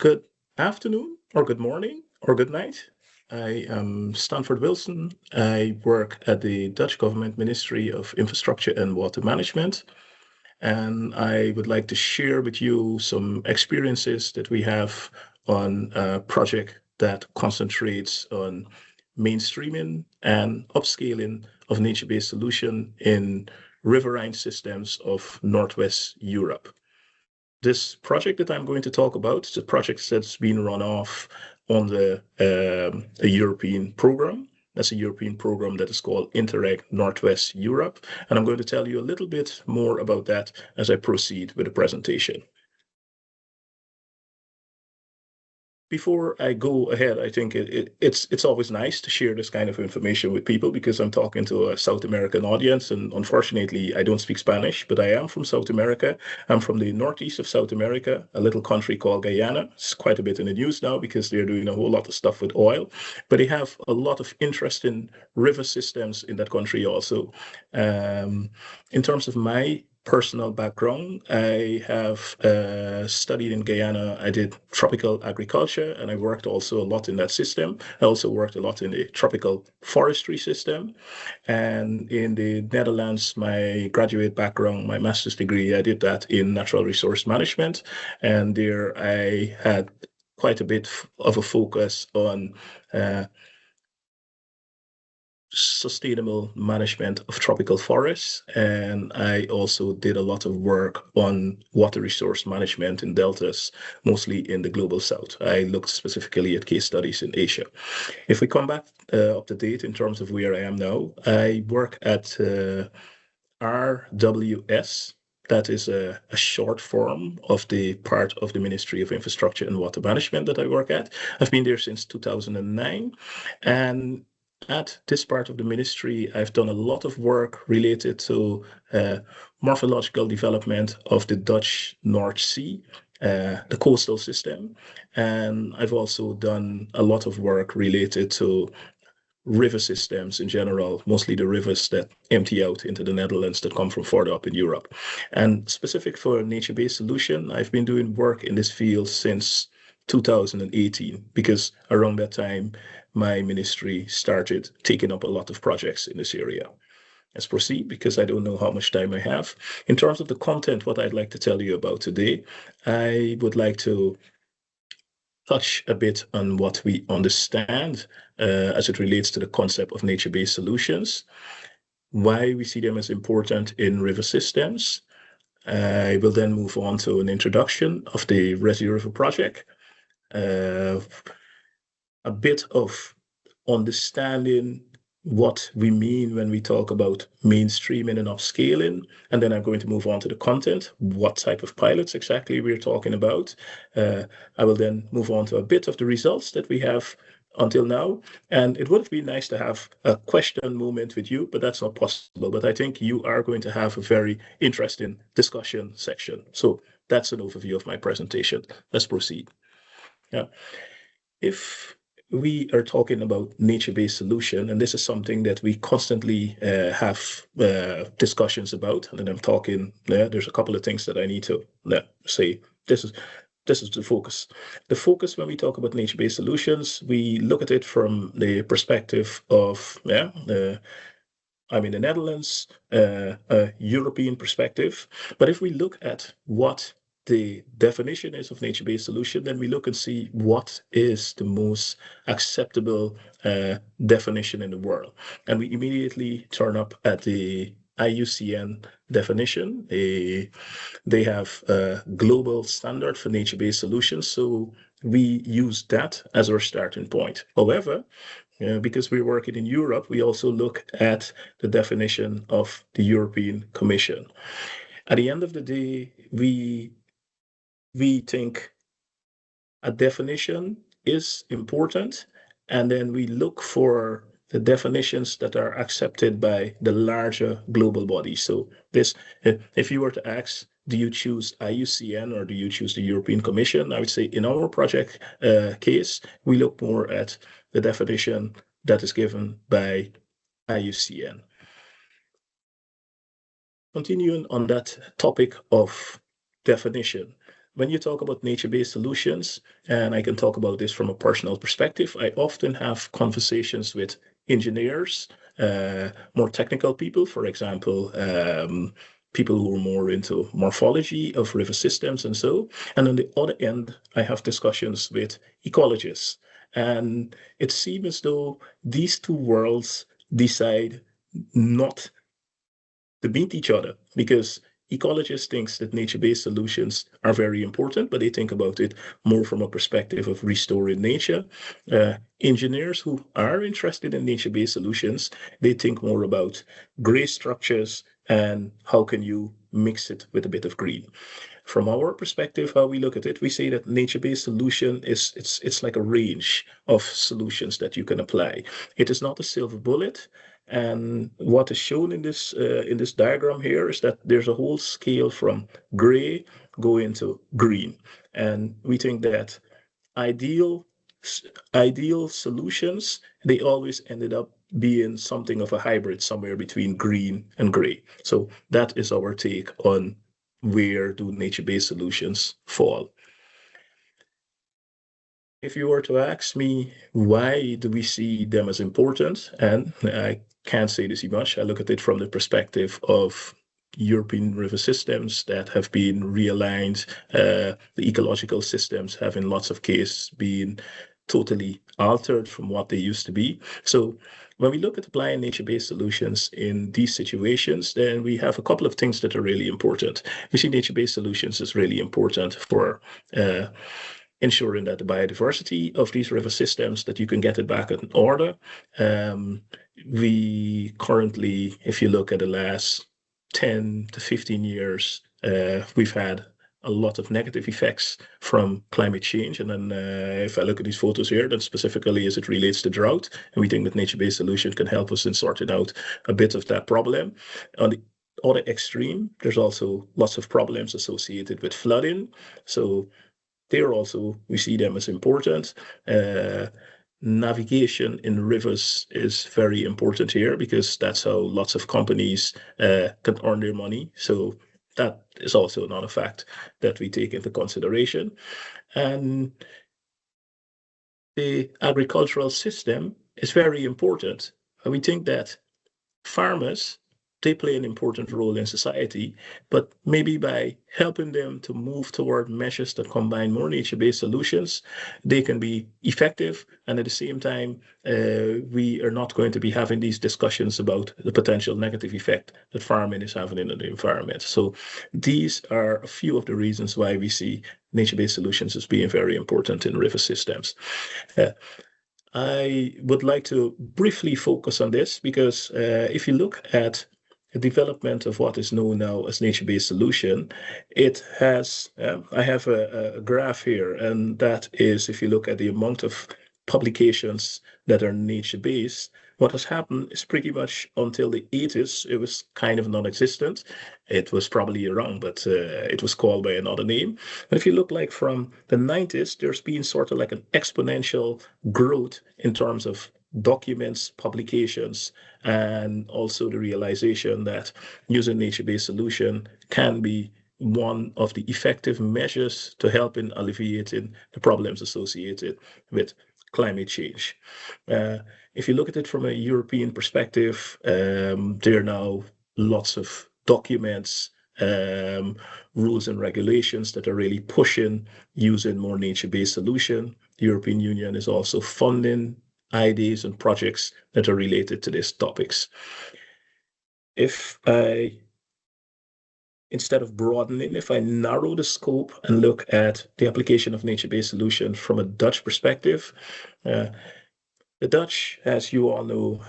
Good afternoon, or good morning, or good night. I am Stanford Wilson. I work at the Dutch Government Ministry of Infrastructure and Water Management, and I would like to share with you some experiences that we have on a project that concentrates on mainstreaming and upscaling of nature-based solution in riverine systems of Northwest Europe. This project that I'm going to talk about is a project that's been run off on a European program. That's a European program that is called Interreg Northwest Europe. And I'm going to tell you a little bit more about that as I proceed with the presentation. Before I go ahead, I think it's always nice to share this kind of information with people because I'm talking to a South American audience, and unfortunately, I don't speak Spanish, but I am from South America. I'm from the northeast of South America, a little country called Guyana. It's quite a bit in the news now because they're doing a whole lot of stuff with oil, but they have a lot of interesting river systems in that country also. In terms of my personal background, I have studied in Guyana. I did tropical agriculture, and I worked also a lot in that system. I also worked a lot in the tropical forestry system. And in the Netherlands, my graduate background, my master's degree, I did that in natural resource management. And there I had quite a bit of a focus on sustainable management of tropical forests. And I also did a lot of work on water resource management in deltas, mostly in the global south. I looked specifically at case studies in Asia. If we come back up to date in terms of where I am now, I work at RWS. That is a short form of the part of the Ministry of Infrastructure and Water Management that I work at. I've been there since 2009. And at this part of the ministry, I've done a lot of work related to morphological development of the Dutch North Sea, the coastal system. And I've also done a lot of work related to river systems in general, mostly the rivers that empty out into the Netherlands that come from further up in Europe. And specific for nature-based solution, I've been doing work in this field since 2018, because around that time, my ministry started taking up a lot of projects in this area. Let's proceed because I don't know how much time I have. In terms of the content, what I'd like to tell you about today, I would like to touch a bit on what we understand as it relates to the concept of nature-based solutions, why we see them as important in river systems. I will then move on to an introduction of the Resi River project, a bit of understanding what we mean when we talk about mainstreaming and upscaling. And then I'm going to move on to the content, what type of pilots exactly we're talking about. I will then move on to a bit of the results that we have until now. And it would have been nice to have a question moment with you, but that's not possible. But I think you are going to have a very interesting discussion section. So that's an overview of my presentation. Let's proceed. Yeah. If we are talking about nature-based solution, and this is something that we constantly have discussions about, and then I'm talking, there's a couple of things that I need to say. This is the focus. The focus when we talk about nature-based solutions, we look at it from the perspective of, I'm in the Netherlands, a European perspective. But if we look at what the definition is of nature-based solution, then we look and see what is the most acceptable definition in the world. And we immediately turn up at the IUCN definition. They have a global standard for nature-based solutions. So we use that as our starting point. However, because we're working in Europe, we also look at the definition of the European Commission. At the end of the day, we think a definition is important, and then we look for the definitions that are accepted by the larger global body. So this, if you were to ask, do you choose IUCN or do you choose the European Commission? I would say in our project case, we look more at the definition that is given by IUCN. Continuing on that topic of definition, when you talk about nature-based solutions, and I can talk about this from a personal perspective, I often have conversations with engineers, more technical people, for example, people who are more into morphology of river systems and so. And on the other end, I have discussions with ecologists. And it seems as though these two worlds decide not to meet each other, because ecologists think that nature-based solutions are very important, but they think about it more from a perspective of restoring nature. Engineers who are interested in nature-based solutions, they think more about gray structures and how can you mix it with a bit of green. From our perspective, how we look at it, we say that nature-based solution is it's like a range of solutions that you can apply. It is not a silver bullet. And what is shown in this diagram here is that there's a whole scale from gray going to green. And we think that ideal solutions, they always ended up being something of a hybrid somewhere between green and gray. So that is our take on where do nature-based solutions fall. If you were to ask me why do we see them as important, and I can't say this much, I look at it from the perspective of European river systems that have been realigned, the ecological systems have in lots of cases been totally altered from what they used to be. So when we look at applying nature-based solutions in these situations, then we have a couple of things that are really important. We see nature-based solutions as really important for ensuring that the biodiversity of these river systems, that you can get it back in order. We currently, if you look at the last 10 to 15 years, we've had a lot of negative effects from climate change. And then if I look at these photos here, then specifically as it relates to drought, and we think that nature-based solution can help us in sorting out a bit of that problem. On the other extreme, there's also lots of problems associated with flooding. So there also, we see them as important. Navigation in rivers is very important here because that's how lots of companies can earn their money. So that is also another fact that we take into consideration. And the agricultural system is very important. And we think that farmers, they play an important role in society, but maybe by helping them to move toward measures that combine more nature-based solutions, they can be effective. And at the same time, we are not going to be having these discussions about the potential negative effect that farming is having in the environment. So these are a few of the reasons why we see nature-based solutions as being very important in river systems. I would like to briefly focus on this because if you look at the development of what is known now as nature-based solution, it has, I have a graph here, and that is if you look at the amount of publications that are nature-based, what has happened is pretty much until the 80s, it was kind of non-existent. It was probably wrong, but it was called by another name. But if you look like from the 90s, there's been sort of like an exponential growth in terms of documents, publications, and also the realization that using nature-based solution can be one of the effective measures to help in alleviating the problems associated with climate change. If you look at it from a European perspective, there are now lots of documents, rules and regulations that are really pushing using more nature-based solution. The European Union is also funding ideas and projects that are related to these topics. If I, instead of broadening, if I narrow the scope and look at the application of nature-based solutions from a Dutch perspective, the Dutch, as you all know,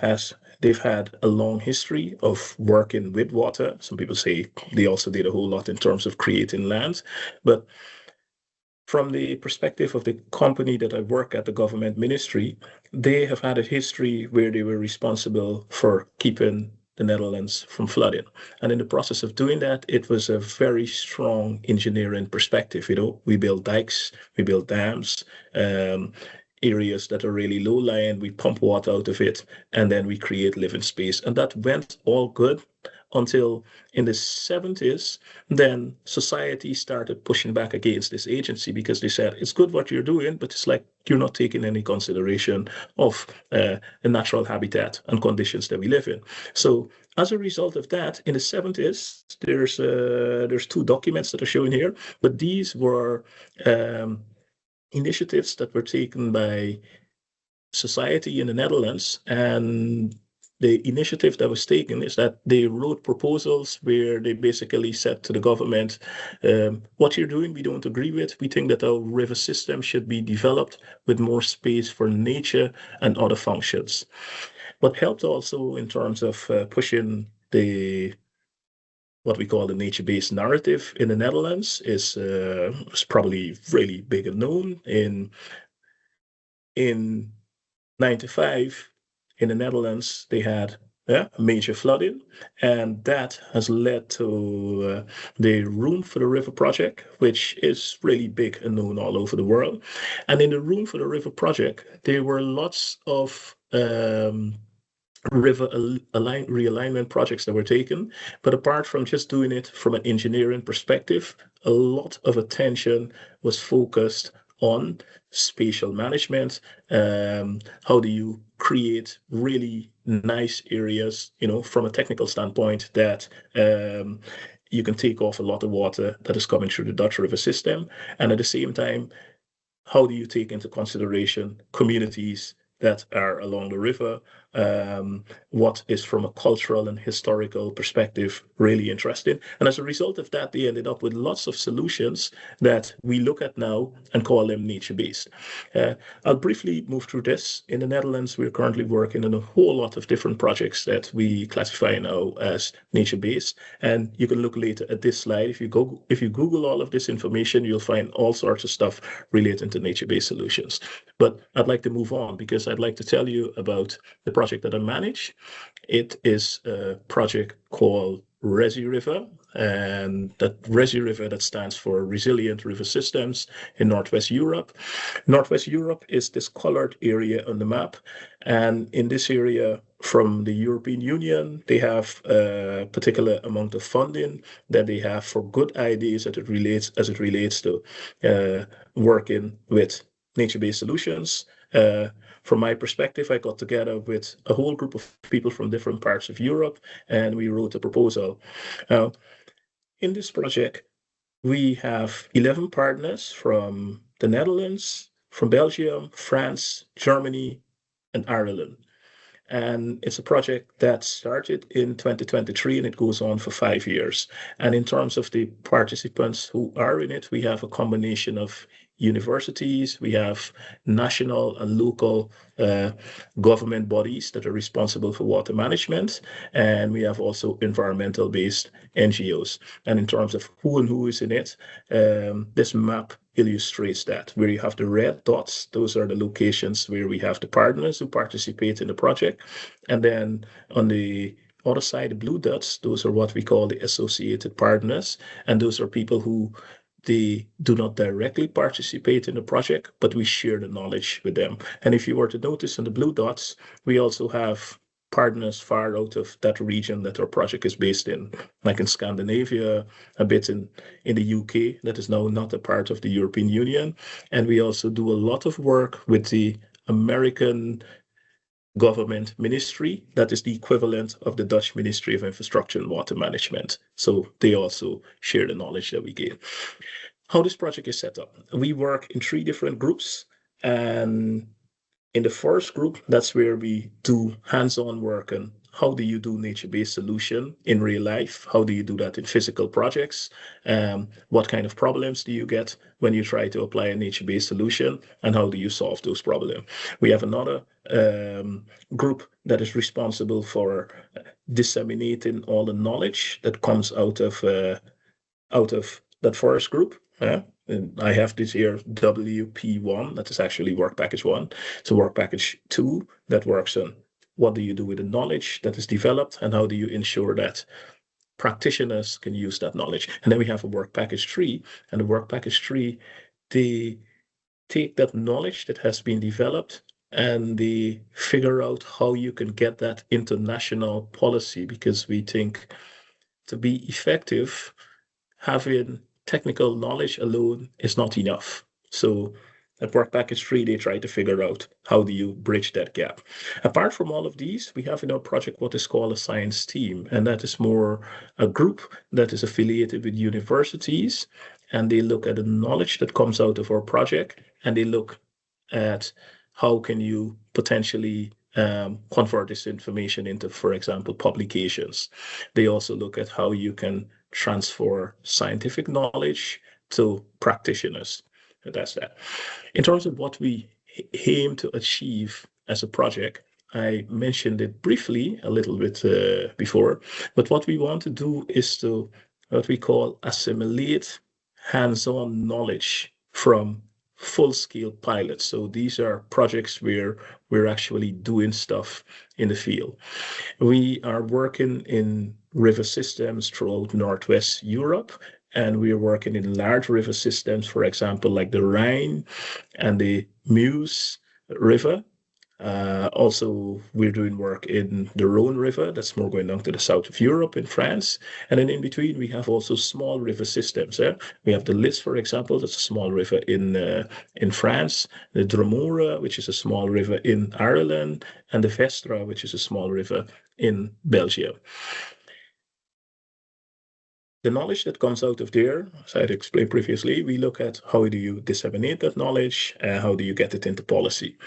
they've had a long history of working with water. Some people say they also did a whole lot in terms of creating land, but from the perspective of the company that I work at, the government ministry, they have had a history where they were responsible for keeping the Netherlands from flooding. And in the process of doing that, it was a very strong engineering perspective. You know, we build dikes, we build dams, areas that are really low-lying, we pump water out of it, and then we create living space. And that went all good until in the 70s, then society started pushing back against this agency because they said, it's good what you're doing, but it's like you're not taking any consideration of the natural habitat and conditions that we live in. So as a result of that, in the 70s, there's two documents that are shown here, but these were initiatives that were taken by society in the Netherlands, and the initiative that was taken is that they wrote proposals where they basically said to the government, what you're doing, we don't agree with. We think that our river system should be developed with more space for nature and other functions. What helped also in terms of pushing what we call the nature-based narrative in the Netherlands is probably really big and known. In 95, in the Netherlands, they had major flooding, and that has led to the Room for the River project, which is really big and known all over the world. And in the Room for the River project, there were lots of river realignment projects that were taken. But apart from just doing it from an engineering perspective, a lot of attention was focused on spatial management. How do you create really nice areas, from a technical standpoint that you can take off a lot of water that is coming through the Dutch river system. And at the same time, how do you take into consideration communities that are along the river? What is from a cultural and historical perspective really interesting? And as a result of that, they ended up with lots of solutions that we look at now and call them nature-based. I'll briefly move through this. In the Netherlands, we're currently working on a whole lot of different projects that we classify now as nature-based. And you can look later at this slide. If you Google all of this information, you'll find all sorts of stuff relating to nature-based solutions. But I'd like to move on because I'd like to tell you about the project that I manage. It is a project called Resi River, and that Resi River, that stands for Resilient River Systems in Northwest Europe. Northwest Europe is this colored area on the map, and in this area from the European Union, they have a particular amount of funding that they have for good ideas as it relates to working with nature-based solutions. From my perspective, I got together with a whole group of people from different parts of Europe, and we wrote a proposal. In this project, we have 11 partners from the Netherlands, from Belgium, France, Germany, and Ireland. And it's a project that started in 2023 and it goes on for 5 years. And in terms of the participants who are in it, we have a combination of universities, we have national and local government bodies that are responsible for water management, and we have also environmental-based NGOs. And in terms of who is in it, this map illustrates that. Where you have the red dots, those are the locations where we have the partners who participate in the project. And then on the other side, the blue dots, those are what we call the associated partners. And those are people who they do not directly participate in the project, but we share the knowledge with them. And if you were to notice in the blue dots, we also have partners far out of that region that our project is based in, like in Scandinavia, a bit in the UK, that is now not a part of the European Union. And we also do a lot of work with the American government ministry, that is the equivalent of the Dutch Ministry of Infrastructure and Water Management. So they also share the knowledge that we gain. How this project is set up. We work in 3 different groups, and in the first group, that's where we do hands-on work and how do you do nature-based solution in real life? How do you do that in physical projects? What kind of problems do you get when you try to apply a nature-based solution? And how do you solve those problems? We have another group that is responsible for disseminating all the knowledge that comes out of that first group. And I have this here, WP1, that is actually work package 1. So work package 2, that works on what do you do with the knowledge that is developed and how do you ensure that practitioners can use that knowledge. And then we have a work package 3, and the work package 3, they take that knowledge that has been developed and they figure out how you can get that into national policy, because we think to be effective, having technical knowledge alone is not enough. So at Work Package 3, they try to figure out how do you bridge that gap. Apart from all of these, we have in our project what is called a science team, and that is more a group that is affiliated with universities, and they look at the knowledge that comes out of our project, and they look at how can you potentially convert this information into, for example, publications. They also look at how you can transfer scientific knowledge to practitioners. That's that. In terms of what we aim to achieve as a project, I mentioned it briefly a little bit before, but what we want to do is to what we call assimilate hands-on knowledge from full-scale pilots. So these are projects where we're actually doing stuff in the field. We are working in river systems throughout Northwest Europe, and we are working in large river systems, for example, like the Rhine and the Meuse River. Also, we're doing work in the Rhone River, that's more going down to the south of Europe in France. And then in between, we have also small river systems. We have the Lys, for example, that's a small river in France, the Dromore, which is a small river in Ireland, and the Vestra, which is a small river in Belgium. The knowledge that comes out of there, as I had explained previously, we look at how do you disseminate that knowledge, how do you get it into policy.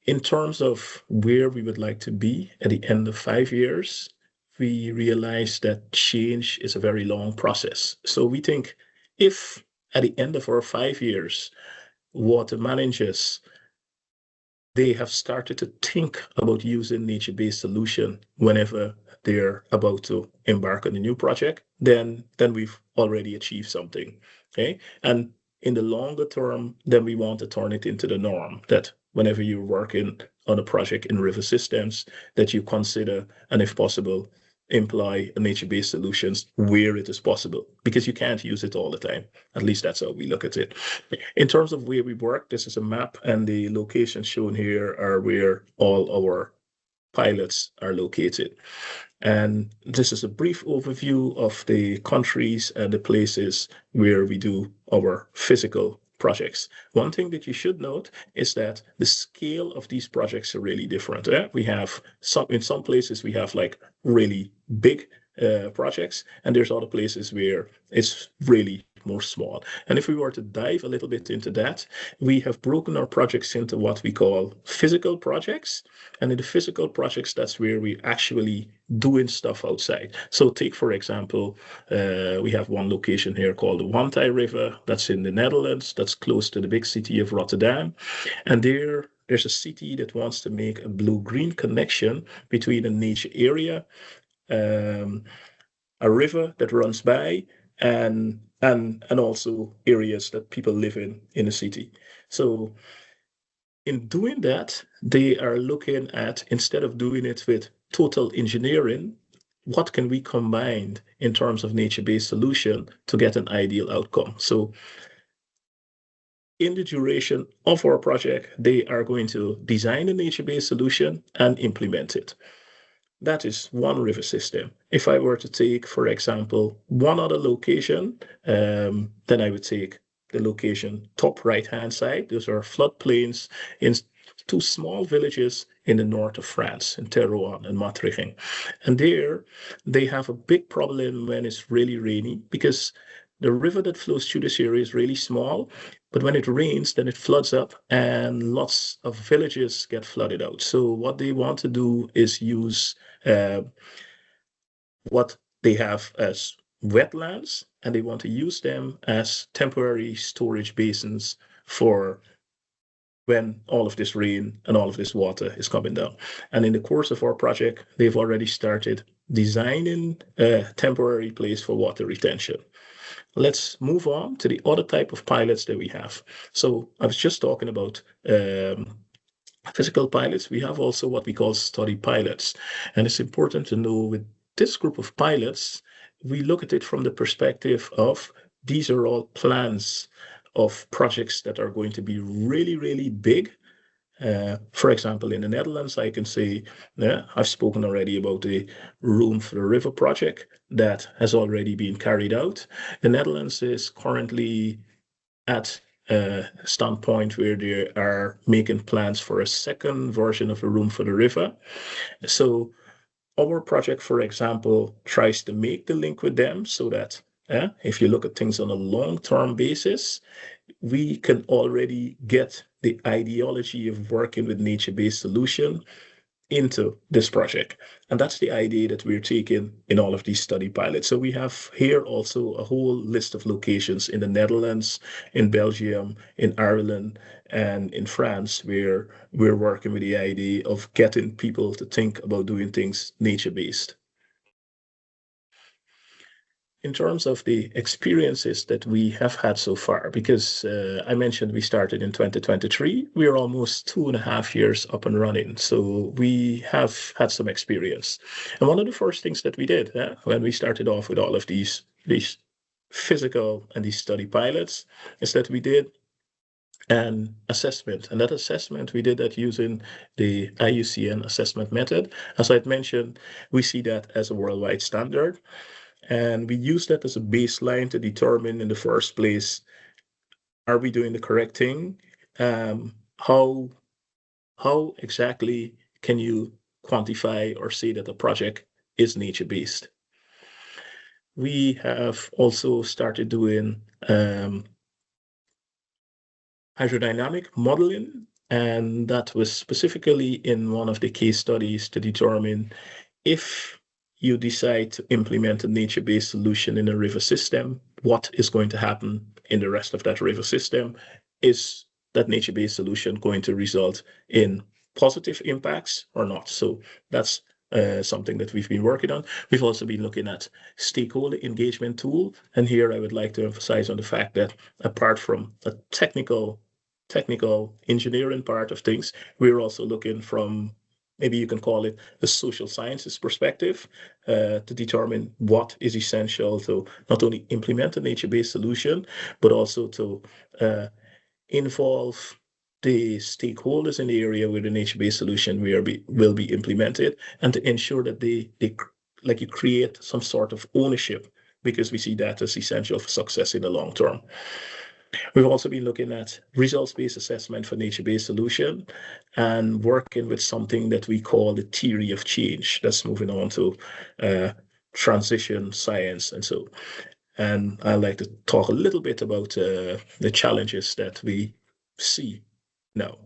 In terms of where we would like to be at the end of 5 years, we realize that change is a very long process. So we think if at the end of our 5 years, water managers, they have started to think about using nature-based solution whenever they're about to embark on a new project, then we've already achieved something, okay? And in the longer term, then we want to turn it into the norm, that whenever you're working on a project in river systems, that you consider, and if possible, employ nature-based solutions where it is possible, because you can't use it all the time. At least that's how we look at it. In terms of where we work, this is a map, and the locations shown here are where all our pilots are located. And this is a brief overview of the countries and the places where we do our physical projects. One thing that you should note is that the scale of these projects are really different. We have in some places we have like really big projects, and there's other places where it's really more small. And if we were to dive a little bit into that, we have broken our projects into what we call physical projects. And in the physical projects, that's where we actually doing stuff outside. So take, for example, we have one location here called the Wantai River. That's in the Netherlands. That's close to the big city of Rotterdam. And there's a city that wants to make a blue-green connection between a nature area, a river that runs by, and also areas that people live in a city. So in doing that, they are looking at, instead of doing it with total engineering, what can we combine in terms of nature-based solution to get an ideal outcome? So in the duration of our project, they are going to design a nature-based solution and implement it. That is one river system. If I were to take, for example, one other location, then I would take the location top right-hand side. Those are floodplains in two small villages in the north of France, in Terouanne and Matrichin. And there, they have a big problem when it's really rainy, because the river that flows through this area is really small, but when it rains, then it floods up and lots of villages get flooded out. So what they want to do is use what they have as wetlands, and they want to use them as temporary storage basins for when all of this rain and all of this water is coming down. And in the course of our project, they've already started designing a temporary place for water retention. Let's move on to the other type of pilots that we have. So I was just talking about physical pilots. We have also what we call study pilots. And it's important to know with this group of pilots, we look at it from the perspective of these are all plans of projects that are going to be really, really big For example, in the Netherlands, I can say, I've spoken already about the Room for the River project that has already been carried out. The Netherlands is currently at a standpoint where they are making plans for a second version of the Room for the River. So our project, for example, tries to make the link with them so that if you look at things on a long-term basis, we can already get the ideology of working with nature-based solution into this project. And that's the idea that we're taking in all of these study pilots. So we have here also a whole list of locations in the Netherlands, in Belgium, in Ireland, and in France, where we're working with the idea of getting people to think about doing things nature-based. In terms of the experiences that we have had so far, because I mentioned we started in 2023, we are almost 2.5 years up and running. So we have had some experience. And one of the first things that we did when we started off with all of these physical and these study pilots is that we did an assessment. And that assessment, we did that using the IUCN assessment method. As I'd mentioned, we see that as a worldwide standard. And we use that as a baseline to determine in the first place, are we doing the correct thing? How exactly can you quantify or say that a project is nature-based? We have also started doing hydrodynamic modeling, and that was specifically in one of the case studies to determine if you decide to implement a nature-based solution in a river system, what is going to happen in the rest of that river system? Is that nature-based solution going to result in positive impacts or not? So that's something that we've been working on. We've also been looking at stakeholder engagement tool. And here I would like to emphasize on the fact that apart from a technical engineering part of things, we're also looking from, maybe you can call it the social sciences perspective, to determine what is essential to not only implement a nature-based solution, but also to involve the stakeholders in the area where the nature-based solution will be implemented, and to ensure that they like you create some sort of ownership, because we see that as essential for success in the long term. We've also been looking at results-based assessment for nature-based solution and working with something that we call the theory of change. That's moving on to transition science and so. And I'd like to talk a little bit about the challenges that we see now.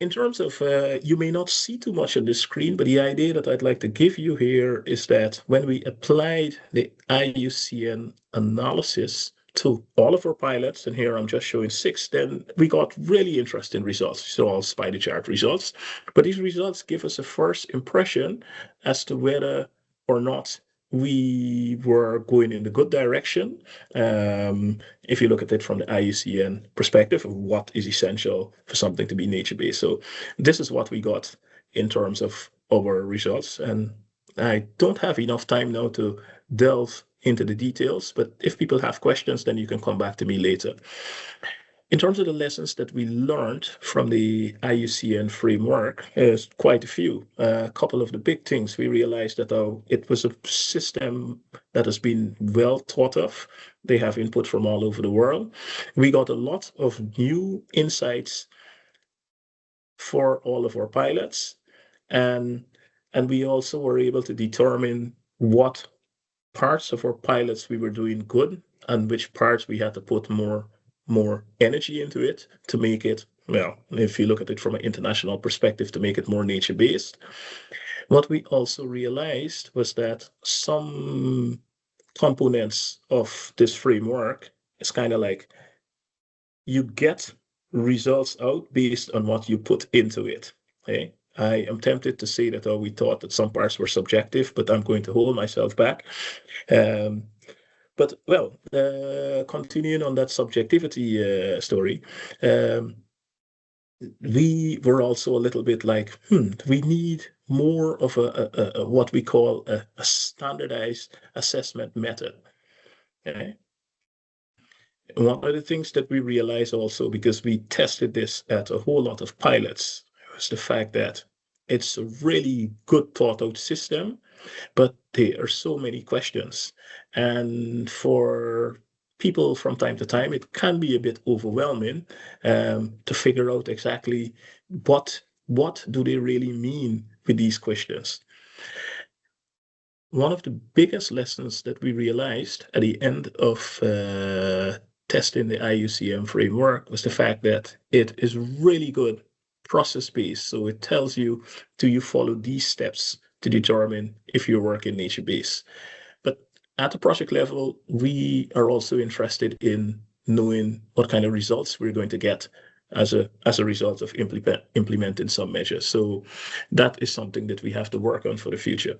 In terms of, you may not see too much on the screen, but the idea that I'd like to give you here is that when we applied the IUCN analysis to all of our pilots, and here I'm just showing 6, then we got really interesting results. So all spider chart results, but these results give us a first impression as to whether or not we were going in the good direction. If you look at it from the IUCN perspective of what is essential for something to be nature-based. So this is what we got in terms of our results. And I don't have enough time now to delve into the details, but if people have questions, then you can come back to me later. In terms of the lessons that we learned from the IUCN framework, there's quite a few. A couple of the big things we realized that it was a system that has been well thought of. They have input from all over the world. We got a lot of new insights for all of our pilots, and we also were able to determine what parts of our pilots we were doing good and which parts we had to put more energy into it to make it, well, if you look at it from an international perspective, to make it more nature-based. What we also realized was that some components of this framework is kind of like you get results out based on what you put into it. Okay? I am tempted to say that we thought that some parts were subjective, but I'm going to hold myself back. But well, continuing on that subjectivity story, we were also a little bit like, we need more of a what we call a standardized assessment method. Okay? One of the things that we realized also, because we tested this at a whole lot of pilots, was the fact that it's a really good thought out system, but there are so many questions. And for people from time to time, it can be a bit overwhelming to figure out exactly what do they really mean with these questions. One of the biggest lessons that we realized at the end of testing the IUCM framework was the fact that it is really good process-based. So it tells you, do you follow these steps to determine if you're working nature-based? But at the project level, we are also interested in knowing what kind of results we're going to get as a result of implementing some measures. So that is something that we have to work on for the future.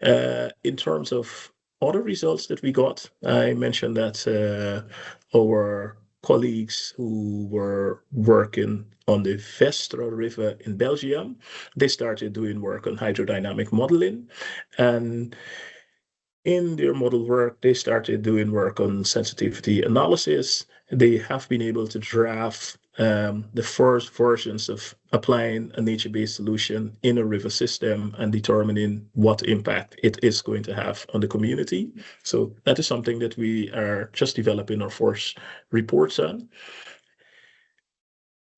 In terms of other results that we got, I mentioned that our colleagues who were working on the Vestra River in Belgium, they started doing work on hydrodynamic modeling. And in their model work, they started doing work on sensitivity analysis. They have been able to draft the first versions of applying a nature-based solution in a river system and determining what impact it is going to have on the community. So that is something that we are just developing our first reports on.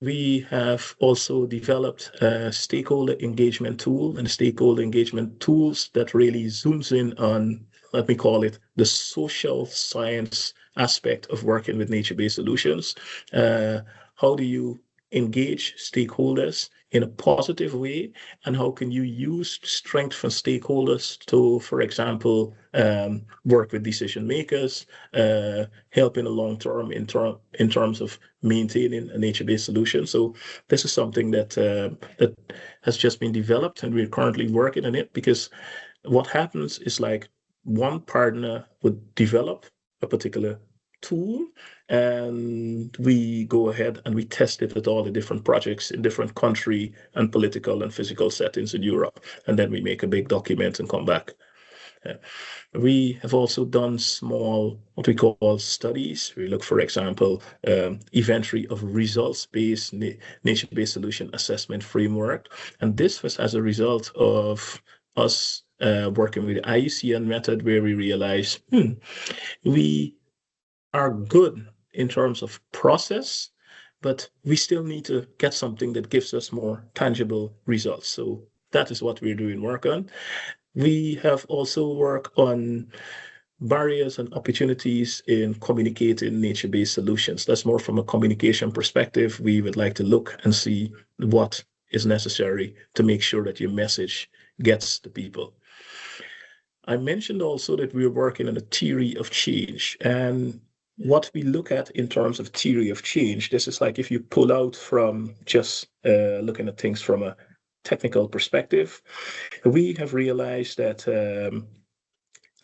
We have also developed a stakeholder engagement tool, and stakeholder engagement tools that really zooms in on, let me call it, the social science aspect of working with nature-based solutions. How do you engage stakeholders in a positive way, and how can you use strength from stakeholders to, for example, work with decision makers, help in the long term in terms of maintaining a nature-based solution. So this is something that that has just been developed, and we're currently working on it, because what happens is, like, one partner would develop a particular tool, and we go ahead and we test it at all the different projects in different country and political and physical settings in Europe, and then we make a big document and come back. We have also done small, what we call studies. We look, for example, inventory of results-based nature-based solution assessment framework, and this was as a result of us working with the IUCN method, where we realized we are good in terms of process, but we still need to get something that gives us more tangible results. So that is what we're doing work on. We have also worked on barriers and opportunities in communicating nature-based solutions. That's more from a communication perspective. We would like to look and see what is necessary to make sure that your message gets to people. I mentioned also that we're working on a theory of change, and what we look at in terms of theory of change, this is like if you pull out from just looking at things from a technical perspective, we have realized that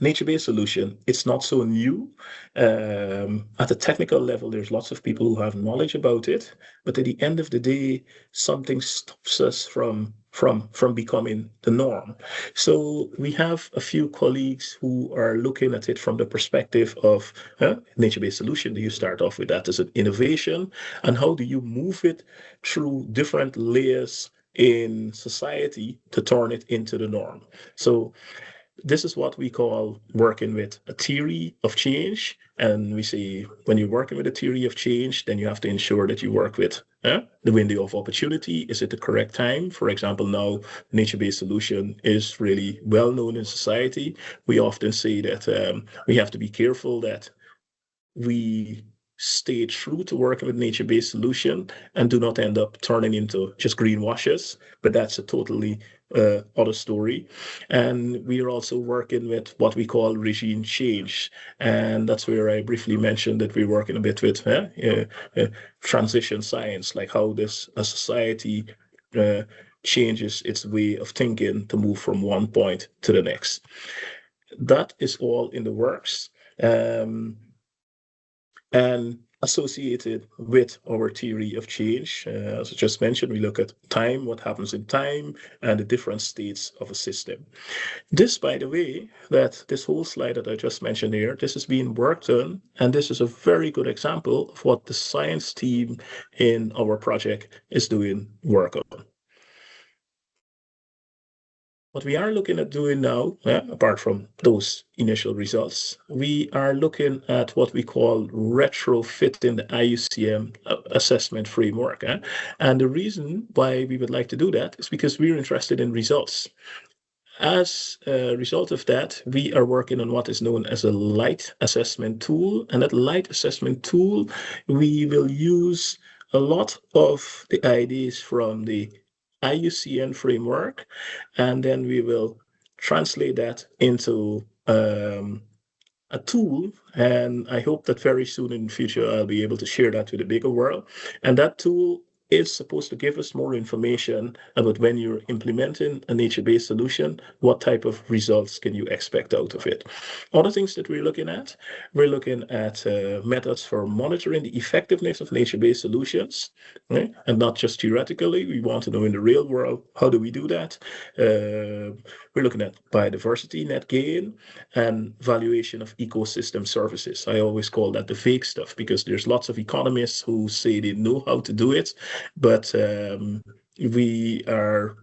nature-based solution, it's not so new. At a technical level, there's lots of people who have knowledge about it, but at the end of the day, something stops us from becoming the norm. So we have a few colleagues who are looking at it from the perspective of nature-based solution. Do you start off with that as an innovation? And how do you move it through different layers in society to turn it into the norm? So this is what we call working with a theory of change. And we say, when you're working with a theory of change, then you have to ensure that you work with the window of opportunity. Is it the correct time? For example, now nature-based solution is really well known in society. We often say that we have to be careful that we stay true to working with nature-based solution and do not end up turning into just greenwashers, but that's a totally other story. And we are also working with what we call regime change, and that's where I briefly mentioned that we're working a bit with transition science, like how this a society changes its way of thinking to move from one point to the next. That is all in the works. And associated with our theory of change. As I just mentioned, we look at time, what happens in time, and the different states of a system. This, by the way, that this whole slide that I just mentioned here, this is being worked on, and this is a very good example of what the science team in our project is doing work on. What we are looking at doing now, apart from those initial results, we are looking at what we call retrofitting the IUCN assessment framework. And the reason why we would like to do that is because we're interested in results. As a result of that, we are working on what is known as a light assessment tool. And that light assessment tool, we will use a lot of the ideas from the IUCN framework, and then we will translate that into a tool. And I hope that very soon in the future, I'll be able to share that with the bigger world. And that tool is supposed to give us more information about when you're implementing a nature-based solution, what type of results can you expect out of it. Other things that we're looking at methods for monitoring the effectiveness of nature-based solutions, right? And not just theoretically. We want to know in the real world, how do we do that? We're looking at biodiversity net gain and valuation of ecosystem services. I always call that the fake stuff, because there's lots of economists who say they know how to do it, but we are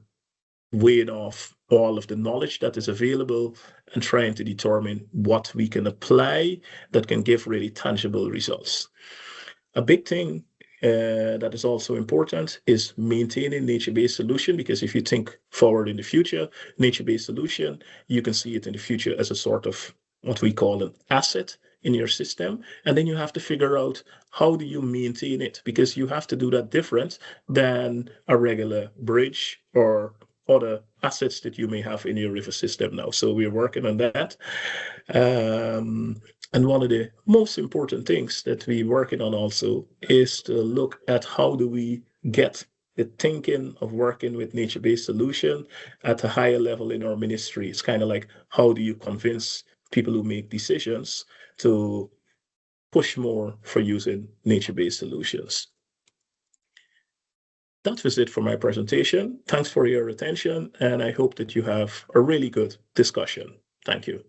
weighing off all of the knowledge that is available and trying to determine what we can apply that can give really tangible results. A big thing that is also important is maintaining nature-based solution, because if you think forward in the future, nature-based solution, you can see it in the future as a sort of what we call an asset in your system. And then you have to figure out, how do you maintain it? Because you have to do that different than a regular bridge or other assets that you may have in your river system now. So we're working on that. And one of the most important things that we're working on also is to look at how do we get the thinking of working with nature-based solution at a higher level in our ministry. It's kind of like, how do you convince people who make decisions to push more for using nature-based solutions? That was it for my presentation. Thanks for your attention, and I hope that you have a really good discussion. Thank you.